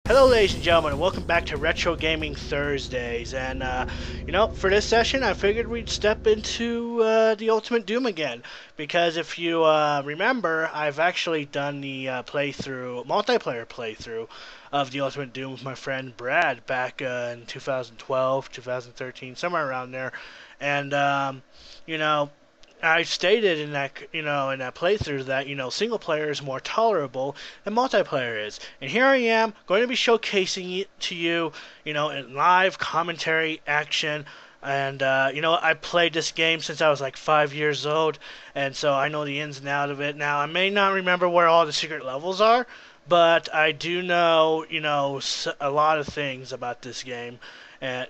Hello, ladies and gentlemen, and welcome back to Retro Gaming Thursdays. And, for this session, I figured we'd step into the Ultimate Doom again. Because if you remember, I've actually done the multiplayer playthrough of the Ultimate Doom with my friend Brad back in 2012, 2013, somewhere around there. And, I stated in that playthrough that single player is more tolerable than multiplayer is, and here I am going to be showcasing it to you, in live commentary action. And I played this game since I was like 5 years old, and so I know the ins and outs of it. Now I may not remember where all the secret levels are, but I do know a lot of things about this game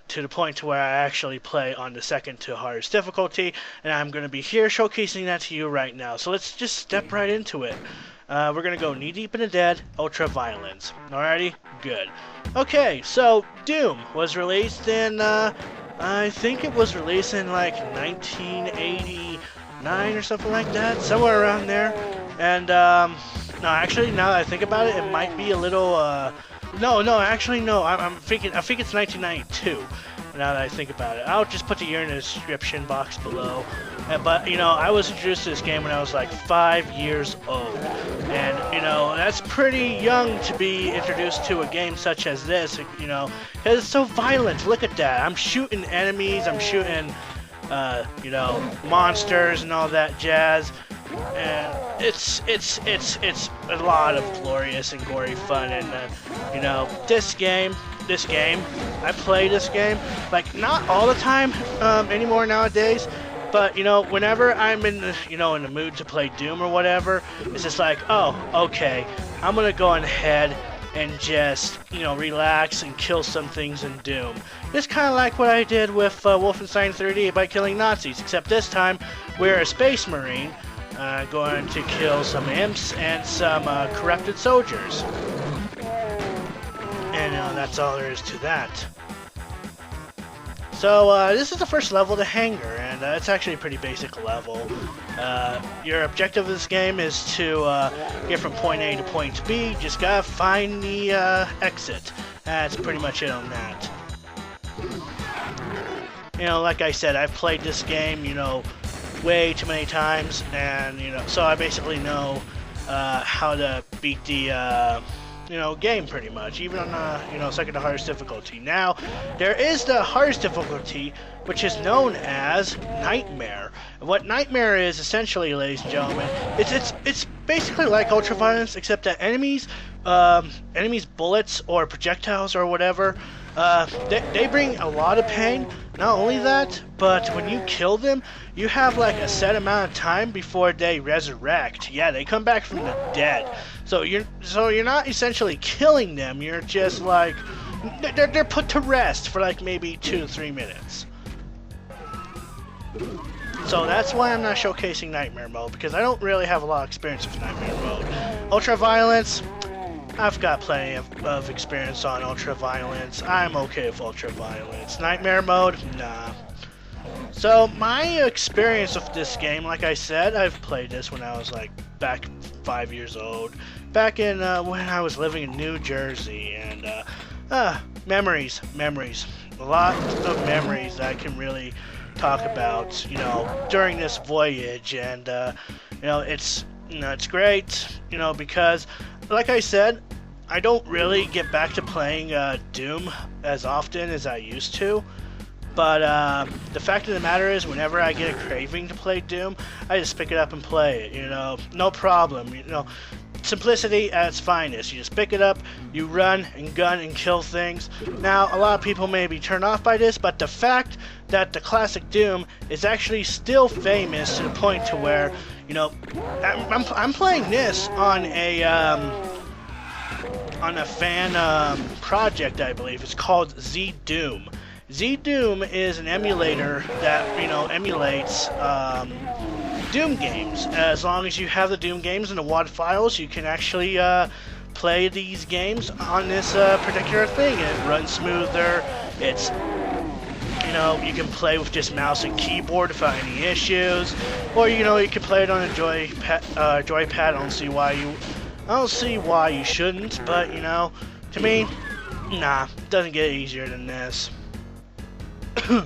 to the point to where I actually play on the second to hardest difficulty, and I'm going to be here showcasing that to you right now. So let's just step right into it. We're going to go knee deep in the dead, ultra violence. Alrighty? Good. Okay, so Doom was released in, I think it was released in like 1989 or something like that, somewhere around there. And, no, actually, now that I think about it, it might be a little, No, actually, no. I think it's 1992. Now that I think about it, I'll just put the year in the description box below. But I was introduced to this game when I was like 5 years old, and that's pretty young to be introduced to a game such as this. Because it's so violent. Look at that. I'm shooting enemies. I'm shooting, monsters and all that jazz. And it's a lot of glorious and gory fun. And this game, I play this game like not all the time anymore nowadays, but whenever I'm in the in the mood to play Doom or whatever, it's just like, oh, okay, I'm gonna go ahead and just relax and kill some things in Doom. It's kind of like what I did with Wolfenstein 3D by killing Nazis, except this time we're a space marine. Going to kill some imps and some corrupted soldiers. And that's all there is to that. So this is the first level, the hangar, and it's actually a pretty basic level. Your objective of this game is to get from point A to point B. Just gotta find the exit. That's pretty much it on that. Like I said, I've played this game, way too many times, and so I basically know how to beat the game pretty much, even on second to hardest difficulty. Now there is the hardest difficulty, which is known as Nightmare. And what Nightmare is essentially, ladies and gentlemen, it's basically like ultraviolence, except that enemies bullets or projectiles or whatever, they bring a lot of pain. Not only that, but when you kill them, you have like a set amount of time before they resurrect. Yeah, they come back from the dead. So you're not essentially killing them. You're just like they're put to rest for like maybe 2 to 3 minutes. So that's why I'm not showcasing Nightmare Mode, because I don't really have a lot of experience with Nightmare Mode. Ultra Violence, I've got plenty of experience on Ultra Violence. I'm okay with Ultra Violence. Nightmare Mode, nah. So my experience with this game, like I said, I've played this when I was like back 5 years old, back in when I was living in New Jersey, and memories, a lot of memories that I can really talk about, during this voyage. And it's great, because like I said, I don't really get back to playing Doom as often as I used to. But the fact of the matter is, whenever I get a craving to play Doom, I just pick it up and play it, no problem, simplicity at its finest. You just pick it up, you run and gun and kill things. Now, a lot of people may be turned off by this, but the fact that the classic Doom is actually still famous to the point to where, I'm playing this on a fan project, I believe. It's called Z-Doom. Z-Doom is an emulator that, emulates Doom games. As long as you have the Doom games and the WAD files, you can actually play these games on this particular thing. It runs smoother. It's, you can play with just mouse and keyboard without any issues. Or, you can play it on a joypad. I don't see why you shouldn't, but, To me, nah, it doesn't get easier than this. You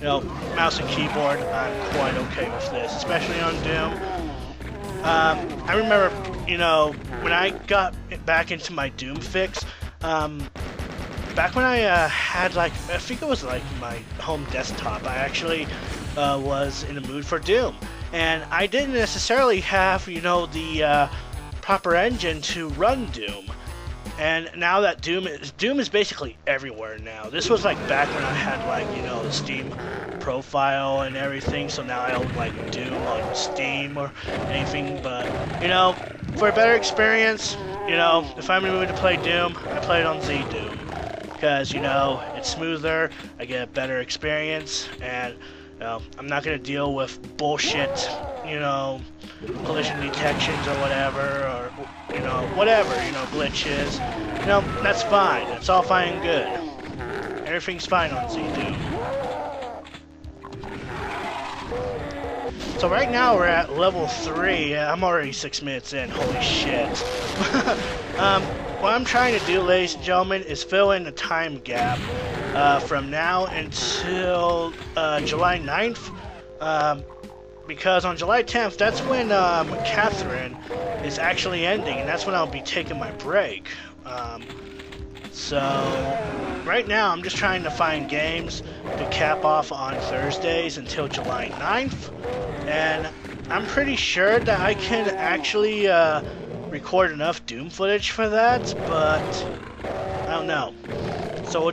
know, mouse and keyboard, I'm quite okay with this, especially on Doom. I remember, you know, when I got back into my Doom fix, back when I had, like, I think it was like my home desktop, I actually was in the mood for Doom. And I didn't necessarily have, you know, the proper engine to run Doom. And now that Doom is basically everywhere now. This was like back when I had, like, you know, the Steam profile and everything, so now I own like Doom on Steam or anything. But, you know, for a better experience, you know, if I'm in the mood to play Doom, I play it on Z Doom. Because, you know, it's smoother, I get a better experience, and, you know, I'm not going to deal with bullshit, you know, collision detections or whatever, or, you know, whatever, you know, glitches. You know, that's fine. It's all fine and good. Everything's fine on Z-Doom. So right now we're at level 3. I'm already 6 minutes in. Holy shit. What I'm trying to do, ladies and gentlemen, is fill in the time gap from now until July 9th. Because on July 10th, that's when Catherine is actually ending, and that's when I'll be taking my break. So right now, I'm just trying to find games to cap off on Thursdays until July 9th, and I'm pretty sure that I can actually record enough Doom footage for that, but I don't know. So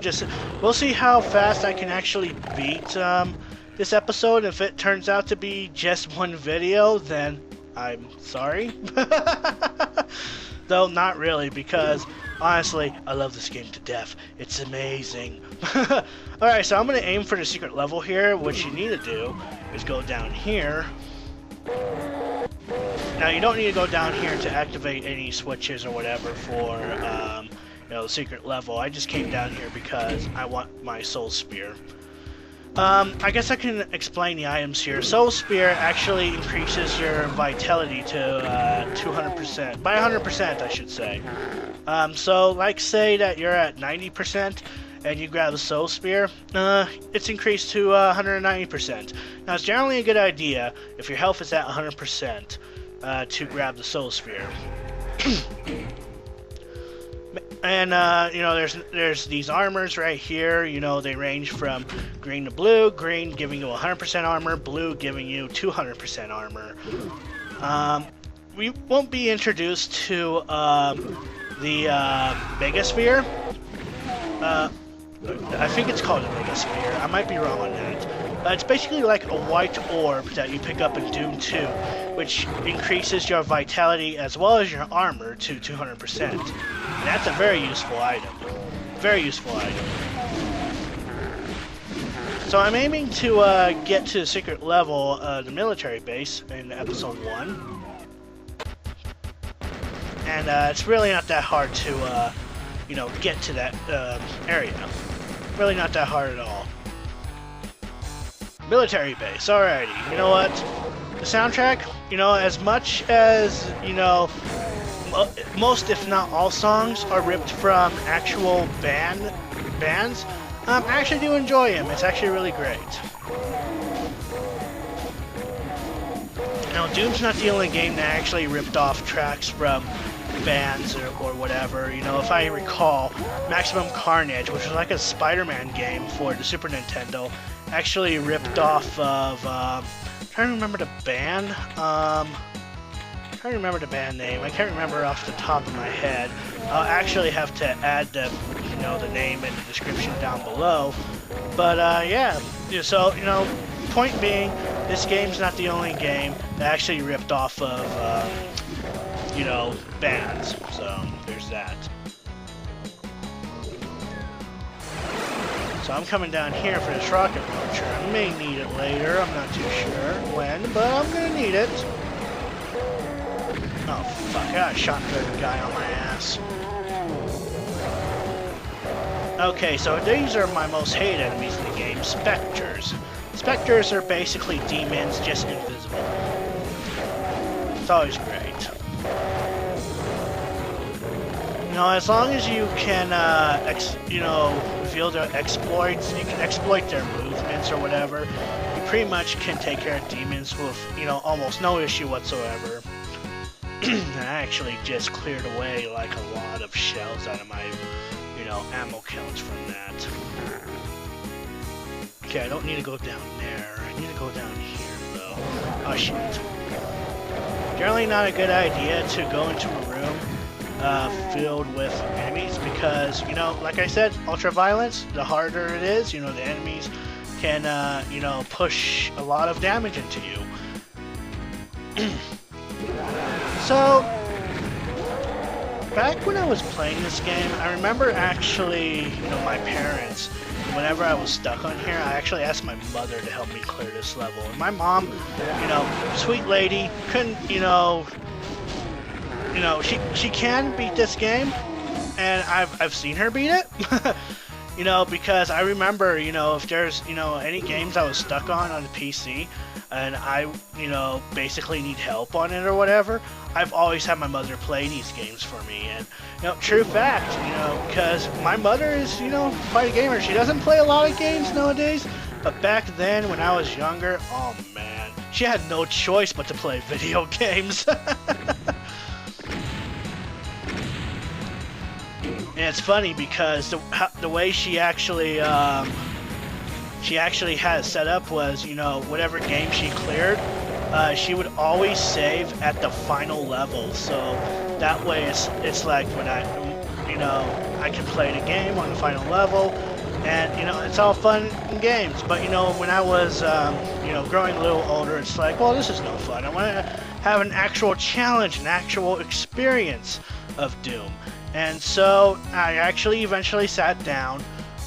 we'll see how fast I can actually beat this episode. If it turns out to be just one video, then I'm sorry. Though not really, because honestly, I love this game to death. It's amazing. Alright, so I'm going to aim for the secret level here. What you need to do is go down here. Now, you don't need to go down here to activate any switches or whatever for you know, the secret level. I just came down here because I want my soul spear. I guess I can explain the items here. Soul Spear actually increases your vitality to 200%. By 100%, I should say. So, like, say that you're at 90% and you grab the Soul Spear, it's increased to 190%. Now, it's generally a good idea, if your health is at 100%, to grab the Soul Spear. And, you know, there's these armors right here. You know, they range from green to blue. Green giving you 100% armor. Blue giving you 200% armor. We won't be introduced to the Megasphere. I think it's called a Megasphere. I might be wrong on that. It's basically like a white orb that you pick up in Doom 2, which increases your vitality as well as your armor to 200%. And that's a very useful item. Very useful item. So I'm aiming to get to the secret level, the military base, in episode 1. And it's really not that hard to, you know, get to that area. Really not that hard at all. Military base, alrighty. You know what? The soundtrack, you know, as much as, you know, most if not all songs are ripped from actual bands, I actually do enjoy them. It's actually really great. Now, Doom's not the only game that actually ripped off tracks from bands or whatever. You know, if I recall, Maximum Carnage, which was like a Spider-Man game for the Super Nintendo, actually ripped off of, I'm trying to remember the band, I'm trying to remember the band name, I can't remember off the top of my head. I'll actually have to add the, you know, the name in the description down below, but yeah, so, you know, point being, this game's not the only game that actually ripped off of, you know, bands, so there's that. So I'm coming down here for this rocket launcher. I may need it later, I'm not too sure when, but I'm gonna need it. Oh fuck, I got a shotgun guy on my ass. Okay, so these are my most hated enemies in the game, Spectres. Spectres are basically demons, just invisible. It's always great. as long as you can, reveal their exploits, you can exploit their movements or whatever, you pretty much can take care of demons with, almost no issue whatsoever. I actually just cleared away, like, a lot of shells out of my, ammo counts from that. Okay, I don't need to go down there. I need to go down here, though. Oh, shit. Generally not a good idea to go into a room filled with enemies because, like I said, ultra-violence, the harder it is, the enemies can, push a lot of damage into you. So, back when I was playing this game, I remember actually, my parents, whenever I was stuck on here, I actually asked my mother to help me clear this level. And my mom, sweet lady, couldn't, she can beat this game, and I've seen her beat it. Because I remember, if there's, any games I was stuck on the PC, and I, basically need help on it or whatever, I've always had my mother play these games for me. And, true fact, because my mother is, quite a gamer. She doesn't play a lot of games nowadays, but back then, when I was younger, oh man, she had no choice but to play video games. And it's funny because the way she actually had it set up was, whatever game she cleared, she would always save at the final level. So that way it's like when I can play the game on the final level, and it's all fun and games. But when I was growing a little older, it's like, well, this is no fun. I want to have an actual challenge, an actual experience of Doom. And so I actually eventually sat down,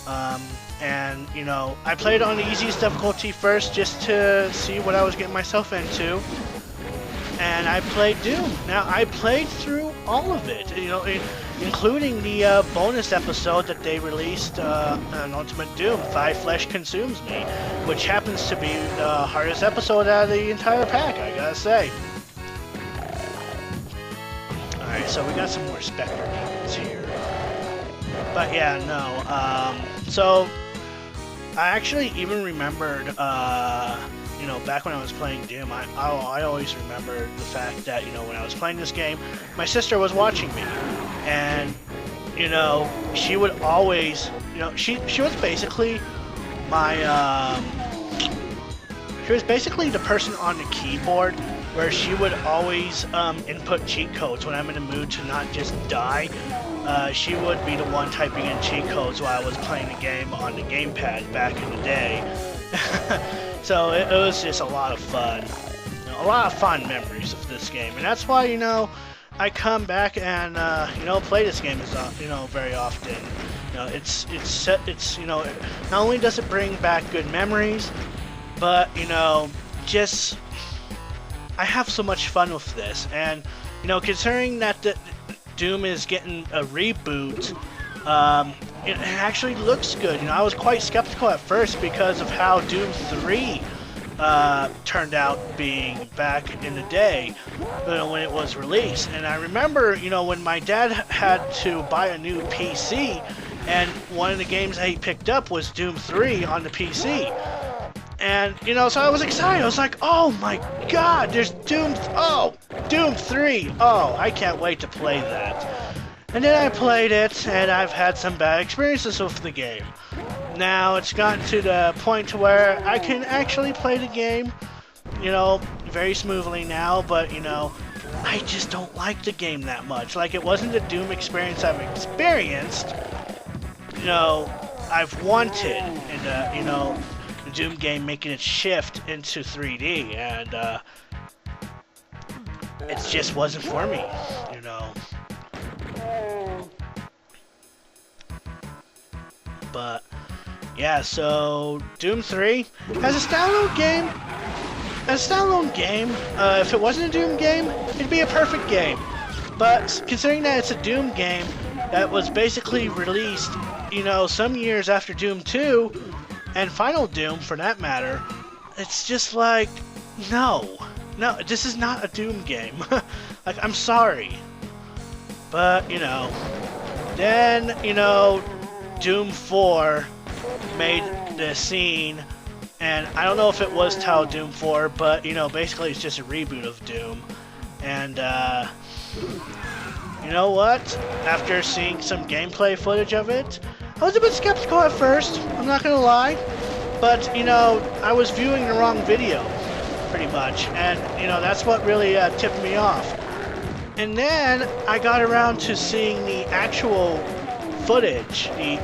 and I played on the easiest difficulty first just to see what I was getting myself into. And I played Doom. Now I played through all of it, including the bonus episode that they released on Ultimate Doom, Thy Flesh Consumes Me, which happens to be the hardest episode out of the entire pack, I gotta say. Alright, so we got some more Spectre demons here. But yeah, no, so I actually even remembered, back when I was playing Doom, I always remembered the fact that, when I was playing this game, my sister was watching me. And, she would always, she was basically my, she was basically the person on the keyboard where she would always input cheat codes when I'm in the mood to not just die. She would be the one typing in cheat codes while I was playing the game on the gamepad back in the day. So it was just a lot of fun. A lot of fond memories of this game. And that's why, I come back and, play this game, very often. It's not only does it bring back good memories, but, just... I have so much fun with this, and considering that the Doom is getting a reboot, it actually looks good. I was quite skeptical at first because of how Doom 3 turned out being back in the day, when it was released. And I remember, when my dad had to buy a new PC, and one of the games that he picked up was Doom 3 on the PC. And, so I was excited. I was like, oh my god, there's Doom 3. Oh, I can't wait to play that. And then I played it, and I've had some bad experiences with the game. Now, it's gotten to the point to where I can actually play the game, very smoothly now, but, I just don't like the game that much. Like, it wasn't the Doom experience I've experienced, I've wanted in the, the Doom game making its shift into 3D, and it just wasn't for me, But yeah, so Doom 3 as a standalone game. If it wasn't a Doom game, it'd be a perfect game. But considering that it's a Doom game that was basically released, some years after Doom 2. And Final Doom, for that matter, it's just like, no, this is not a Doom game. Like, I'm sorry. But, Then, you know, Doom 4 made the scene, and I don't know if it was titled Doom 4, but, you know, basically it's just a reboot of Doom. And, you know what? After seeing some gameplay footage of it, I was a bit skeptical at first, I'm not gonna lie. But, you know, I was viewing the wrong video, pretty much, and, you know, that's what really tipped me off. And then I got around to seeing the actual footage, the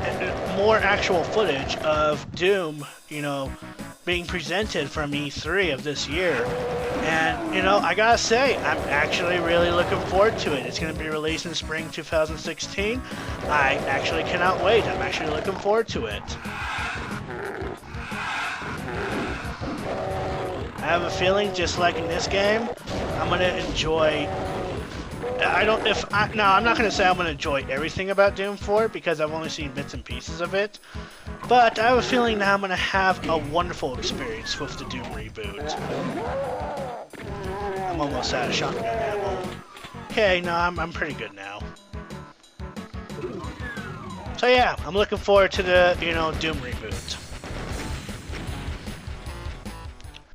more actual footage of Doom, you know, being presented from E3 of this year. And, you know, I gotta say, I'm actually really looking forward to it. It's gonna be released in spring 2016. I actually cannot wait. I'm actually looking forward to it. I have a feeling, just like in this game, I'm gonna enjoy. I'm not gonna say I'm gonna enjoy everything about Doom 4 because I've only seen bits and pieces of it. But I have a feeling that I'm gonna have a wonderful experience with the Doom reboot. I'm almost out of shotgun ammo. Okay, no, I'm pretty good now. So yeah, I'm looking forward to the, you know, Doom reboot.